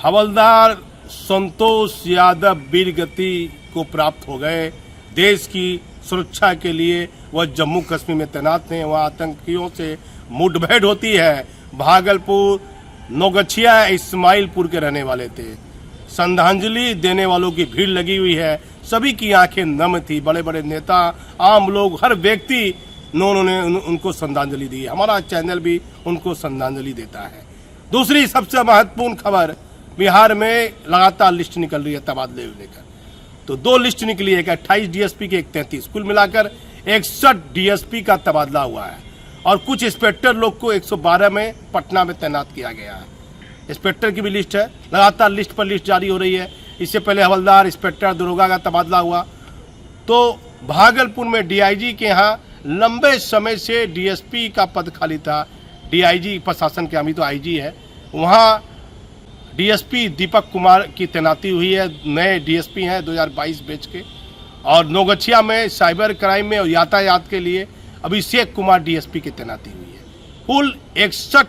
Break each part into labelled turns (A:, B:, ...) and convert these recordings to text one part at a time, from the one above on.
A: हवलदार संतोष यादव वीर गति को प्राप्त हो गए। देश की सुरक्षा के लिए वह जम्मू कश्मीर में तैनात हैं। वहाँ आतंकियों से मुठभेड़ होती है। भागलपुर नौगछिया इस्माइलपुर के रहने वाले थे। श्रद्धांजलि देने वालों की भीड़ लगी हुई है। सभी की आंखें नम थी। बड़े बड़े नेता, आम लोग, हर व्यक्ति उन्होंने उनको श्रद्धांजलि दी। हमारा चैनल भी उनको श्रद्धांजलि देता है। दूसरी सबसे महत्वपूर्ण खबर, बिहार में लगातार लिस्ट निकल रही है तबादले को लेकर। तो 2 लिस्ट निकली है, एक 28 डीएसपी की, एक 33। कुल मिलाकर 61 डीएसपी का तबादला हुआ है और कुछ इंस्पेक्टर लोग को 112 में पटना में तैनात किया गया है। इंस्पेक्टर की भी लिस्ट है। लगातार लिस्ट पर लिस्ट जारी हो रही है। इससे पहले हवलदार, इंस्पेक्टर, दरोगा का तबादला हुआ। तो भागलपुर में डीआईजी के यहाँ लंबे समय से डीएसपी का पद खाली था। डीआईजी प्रशासन के, अभी तो आईजी है, वहाँ डीएसपी दीपक कुमार की तैनाती हुई है। नए डीएसपी हैं 2022 बैच के। और नौगछिया में साइबर क्राइम में और यातायात के लिए अभिषेक कुमार डीएसपी की तैनाती हुई है। कुल 61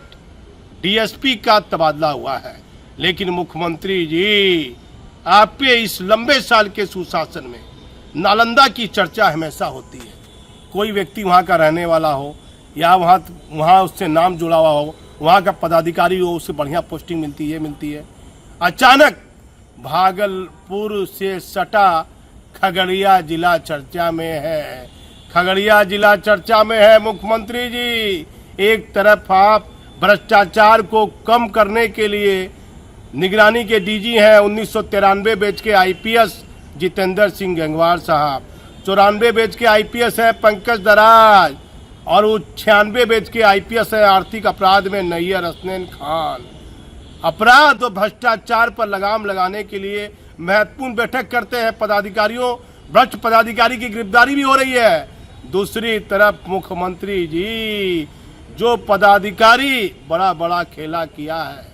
A: डीएसपी का तबादला हुआ है। लेकिन मुख्यमंत्री जी, आपके इस लंबे साल के सुशासन में नालंदा की चर्चा हमेशा होती है। कोई व्यक्ति वहाँ का रहने वाला हो या वहाँ उससे नाम जुड़ा हुआ हो, वहाँ का पदाधिकारी हो, उससे बढ़िया पोस्टिंग मिलती है। अचानक भागलपुर से सटा खगड़िया जिला चर्चा में है। खगड़िया जिला चर्चा में है। मुख्यमंत्री जी, एक तरफ आप भ्रष्टाचार को कम करने के लिए निगरानी के डीजी हैं 1993 बैच के आईपीएस जितेंद्र सिंह गंगवार साहब, 94 बैच के आईपीएस है पंकज दराज और वो 96 बैच के आईपीएस है आर्थिक अपराध में नैयर हसनैन खान। अपराध और भ्रष्टाचार पर लगाम लगाने के लिए महत्वपूर्ण बैठक करते हैं पदाधिकारियों। भ्रष्ट पदाधिकारी की गिरफ्तारी भी हो रही है। दूसरी तरफ मुख्यमंत्री जी, जो पदाधिकारी बड़ा खेला किया है,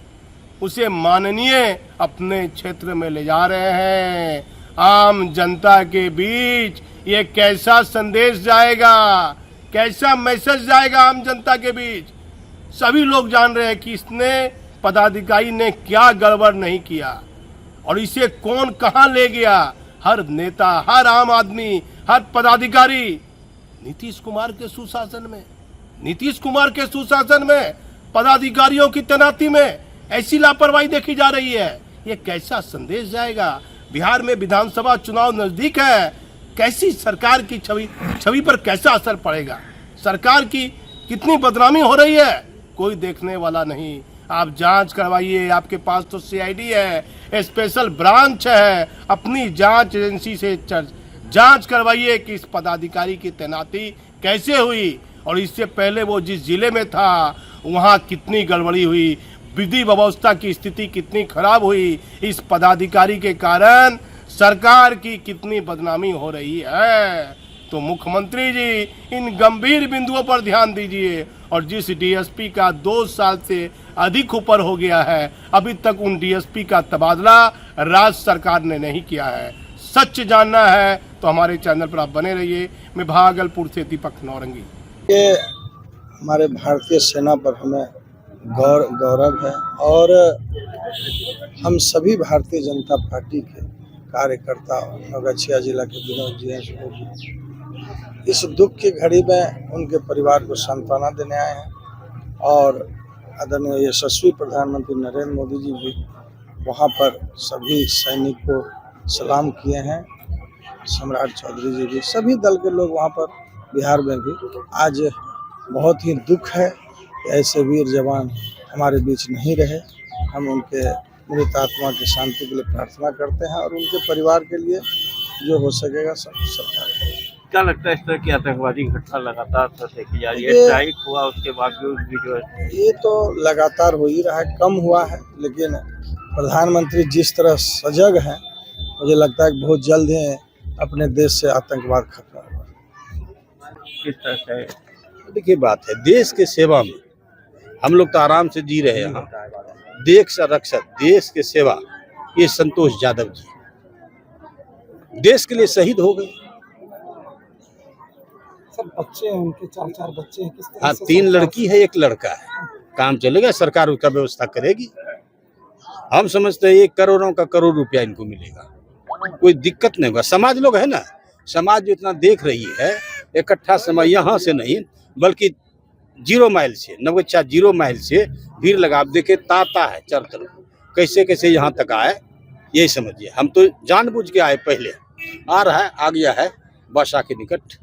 A: उसे माननीय अपने क्षेत्र में ले जा रहे हैं। आम जनता के बीच ये कैसा संदेश जाएगा, कैसा मैसेज जाएगा आम जनता के बीच? सभी लोग जान रहे हैं कि इसने पदाधिकारी ने क्या गड़बड़ नहीं किया और इसे कौन कहां ले गया। हर नेता, हर आम आदमी, हर पदाधिकारी नीतीश कुमार के सुशासन में पदाधिकारियों की तैनाती में ऐसी लापरवाही देखी जा रही है। ये कैसा संदेश जाएगा? बिहार में विधानसभा चुनाव नजदीक है। कैसी सरकार की छवि पर कैसा असर पड़ेगा? सरकार की कितनी बदनामी हो रही है, कोई देखने वाला नहीं। आप जांच करवाइए। आपके पास तो सीआईडी है, स्पेशल ब्रांच है। अपनी जांच एजेंसी से जांच करवाइए कि इस पदाधिकारी की तैनाती कैसे हुई और इससे पहले वो जिस जिले में था वहाँ कितनी गड़बड़ी हुई, विधि व्यवस्था की स्थिति कितनी खराब हुई। इस पदाधिकारी के कारण सरकार की कितनी बदनामी हो रही है। तो मुख्यमंत्री जी, इन गंभीर बिंदुओं पर ध्यान दीजिए। और जिस डीएसपी का 2 साल से अधिक ऊपर हो गया है, अभी तक उन डीएसपी का तबादला राज्य सरकार ने नहीं किया है। सच जानना है तो हमारे चैनल पर आप बने रहिए। मैं भागलपुर से दीपक नौरंगी।
B: ये हमारे भारतीय सेना पर हमें गौरव है और हम सभी भारतीय जनता पार्टी के कार्यकर्ता नौगछिया जिला के विनोद जी हैं, इस दुख की घड़ी में उनके परिवार को सांत्वना देने आए हैं। और आदरणीय यशस्वी प्रधानमंत्री नरेंद्र मोदी जी भी वहां पर सभी सैनिक को सलाम किए हैं। सम्राट चौधरी जी भी, सभी दल के लोग वहां पर बिहार में भी। आज बहुत ही दुख है कि ऐसे वीर जवान हमारे बीच नहीं रहे। हम उनके मृत आत्मा की शांति के लिए प्रार्थना करते हैं और उनके परिवार के लिए जो हो सकेगा सब सरकार करेगी।
C: क्या लगता है इस तरह की आतंकवादी घटना लगातार देखी जा रही है? स्ट्राइक हुआ उसके बावजूद भी जो है
B: ये तो लगातार हो ही रहा है, कम हुआ है। लेकिन प्रधानमंत्री जिस तरह सजग हैं, मुझे लगता है कि बहुत जल्द ही अपने देश से आतंकवाद खत्म होगा।
C: किस तरह से?
D: देखिए, बात है देश के सेवा में, हम लोग तो आराम से जी रहे हैं। देश संरक्षक, देश के सेवा, ये संतोष यादव जी देश के लिए शहीद हो गए।
E: सब बच्चे हैं उनके, 4 बच्चे हैं। किस तरह
D: हाँ,
E: से
D: 3 लड़की है, 1 लड़का है। काम चलेगा, सरकार उसका व्यवस्था करेगी। हम समझते हैं 1 करोड़ों का करोड़ रुपया इनको मिलेगा, कोई दिक्कत नहीं होगा। समाज लोग है ना, समाज जो इतना देख रही है, इकट्ठा समाज यहाँ से नहीं बल्कि 0 माइल से, नवगछिया 0 माइल से भीड़ लगा। आप देखे ताता है चारों तरफ, कैसे कैसे यहाँ तक आए यही समझिए। हम तो जानबूझ के आए, पहले आ रहा है, आ गया है बादशाह के निकट।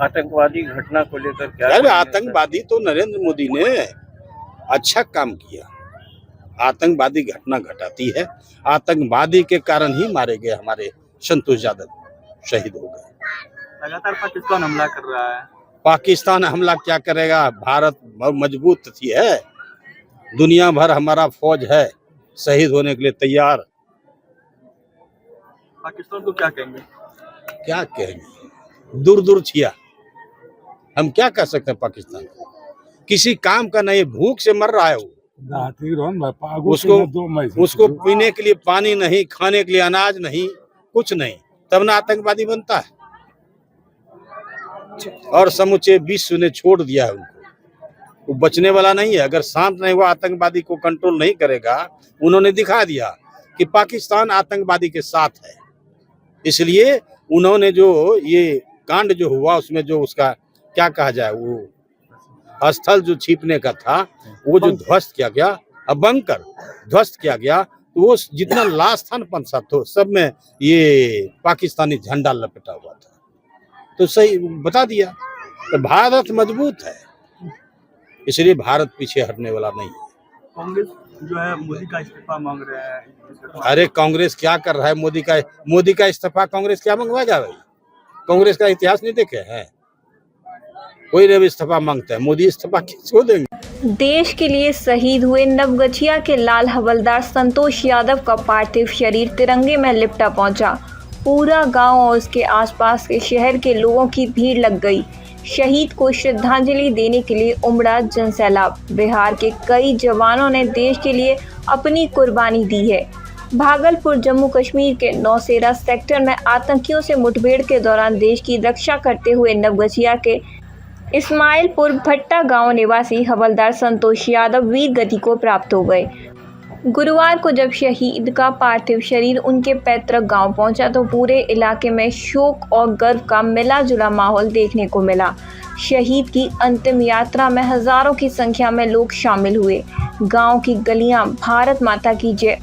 C: आतंकवादी घटना को लेकर क्या
D: अरे आतंकवादी तो नरेंद्र मोदी ने अच्छा काम किया। आतंकवादी घटना घटाती है, आतंकवादी के कारण ही मारे गए हमारे संतोष यादव, शहीद हो गए।
C: लगातार पाकिस्तान हमला कर रहा है।
D: पाकिस्तान हमला क्या करेगा, भारत मजबूत थी है, दुनिया भर हमारा फौज है, शहीद होने के लिए तैयार।
C: पाकिस्तान को क्या कहेंगे?
D: क्या कहेंगे, दूर दूर छिया, हम क्या कह सकते हैं पाकिस्तान को? किसी काम का नहीं, भूख से मर रहा है वो। उसको पीने के लिए पानी नहीं, खाने के लिए अनाज नहीं, कुछ नहीं, तब ना आतंकवादी बनता है। और समूचे विश्व ने छोड़ दिया है उनको, वो बचने वाला नहीं है। अगर शांत नहीं हुआ, आतंकवादी को कंट्रोल नहीं करेगा। उन्होंने दिखा दिया कि पाकिस्तान आतंकवादी के साथ है, इसलिए उन्होंने जो ये कांड जो हुआ उसमें जो उसका क्या कहा जाए, वो स्थल जो छिपने का था वो जो ध्वस्त किया गया, बंकर ध्वस्त किया गया, तो वो जितना लाश था न 5-7 तो सब में ये पाकिस्तानी झंडा लपेटा हुआ था। तो सही बता दिया, तो भारत मजबूत है, इसलिए भारत पीछे हटने वाला नहीं है।
C: कांग्रेस जो है मोदी का इस्तीफा मांग रहे हैं।
D: अरे कांग्रेस क्या कर रहा है? मोदी का इस्तीफा कांग्रेस क्या मंगवाएगा भाई? कांग्रेस का इतिहास नहीं देखे हैं? कोई भी इस्तीफा मांगता है, मोदी इस्तीफा किसको देंगे?
F: देश के लिए शहीद हुए नवगछिया के लाल हवलदार संतोष यादव का पार्थिव शरीर तिरंगे में लिपटा पहुंचा। पूरा गांव और उसके आसपास के शहर के लोगों की भीड़ लग गई। शहीद को श्रद्धांजलि देने के लिए उमड़ा जनसैलाब। बिहार के कई जवानों ने देश के लिए अपनी कुर्बानी दी है। भागलपुर जम्मू कश्मीर के नौशेरा सेक्टर में आतंकियों से मुठभेड़ के दौरान देश की रक्षा करते हुए नवगछिया के इस्माइलपुर भट्टा गांव निवासी हवलदार संतोष यादव वीर गति को प्राप्त हो गए। गुरुवार को जब शहीद का पार्थिव शरीर उनके पैतृक गांव पहुंचा तो पूरे इलाके में शोक और गर्व का मिला जुला माहौल देखने को मिला। शहीद की अंतिम यात्रा में हजारों की संख्या में लोग शामिल हुए। गांव की गलियां भारत माता की जय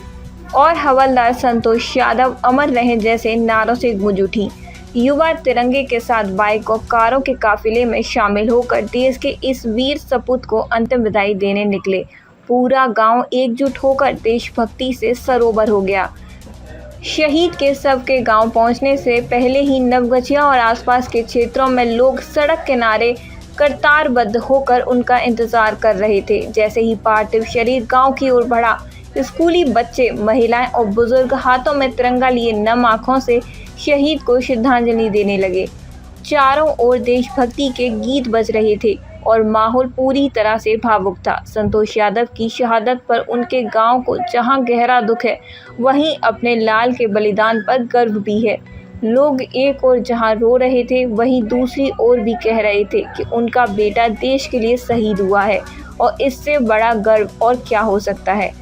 F: और हवलदार संतोष यादव अमर रहे जैसे नारों से गूंज उठी। युवा तिरंगे के साथ बाइक और कारों के काफिले में शामिल होकर देश के इस वीर सपूत को अंतिम विदाई देने निकले। पूरा गांव एकजुट होकर देशभक्ति से सरोवर हो गया। शहीद के शव के गांव पहुंचने से पहले ही नवगछिया और आसपास के क्षेत्रों में लोग सड़क किनारे कतारबद्ध होकर उनका इंतजार कर रहे थे। जैसे ही पार्थिव शरीर गांव की ओर बढ़ा, स्कूली बच्चे, महिलाएं और बुजुर्ग हाथों में तिरंगा लिए नम आंखों से शहीद को श्रद्धांजलि देने लगे। चारों ओर देशभक्ति के गीत बज रहे थे और माहौल पूरी तरह से भावुक था। संतोष यादव की शहादत पर उनके गांव को जहां गहरा दुख है, वहीं अपने लाल के बलिदान पर गर्व भी है। लोग एक ओर जहां रो रहे थे, वहीं दूसरी ओर भी कह रहे थे कि उनका बेटा देश के लिए शहीद हुआ है और इससे बड़ा गर्व और क्या हो सकता है।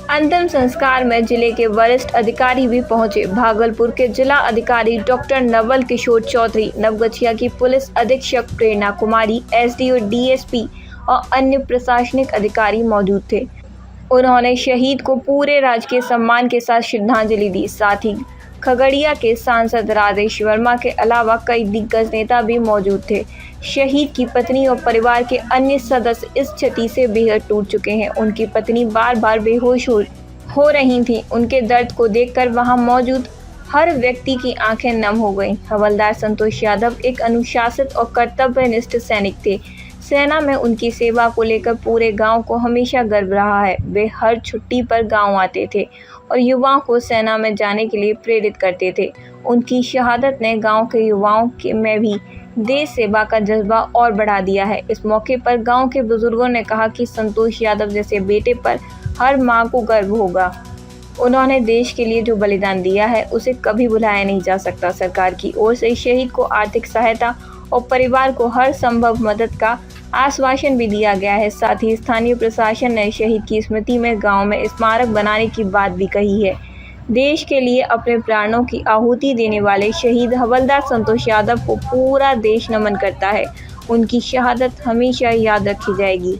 F: अंतिम संस्कार में जिले के वरिष्ठ अधिकारी भी पहुंचे। भागलपुर के जिला अधिकारी डॉक्टर नवल किशोर चौधरी, नवगछिया की पुलिस अधीक्षक प्रेरणा कुमारी, एसडीओ, डीएसपी और अन्य प्रशासनिक अधिकारी मौजूद थे। उन्होंने शहीद को पूरे राजकीय सम्मान के साथ श्रद्धांजलि दी। साथ ही खगड़िया के सांसद राजेश वर्मा के अलावा कई दिग्गज नेता भी मौजूद थे। शहीद की पत्नी और परिवार के अन्य सदस्य इस क्षति से बेहद टूट चुके हैं। उनकी पत्नी बार बार बेहोश हो रही थीं। उनके दर्द को देखकर वहां मौजूद हर व्यक्ति की आंखें नम हो गईं। हवलदार संतोष यादव एक अनुशासित और कर्तव्यनिष्ठ सैनिक थे। सेना में उनकी सेवा को लेकर पूरे गांव को हमेशा गर्व रहा है। वे हर छुट्टी पर गांव आते थे और युवाओं को सेना में जाने के लिए प्रेरित करते थे। उनकी शहादत ने गांव के युवाओं में भी देश सेवा का जज्बा और बढ़ा दिया है। इस मौके पर गांव के बुजुर्गों ने कहा कि संतोष यादव जैसे बेटे पर हर मां को गर्व होगा। उन्होंने देश के लिए जो बलिदान दिया है उसे कभी भुलाया नहीं जा सकता। सरकार की ओर से शहीद को आर्थिक सहायता और परिवार को हर संभव मदद का आश्वासन भी दिया गया है। साथ ही स्थानीय प्रशासन ने शहीद की स्मृति में गांव में स्मारक बनाने की बात भी कही है। देश के लिए अपने प्राणों की आहुति देने वाले शहीद हवलदार संतोष यादव को पूरा देश नमन करता है। उनकी शहादत हमेशा याद रखी जाएगी।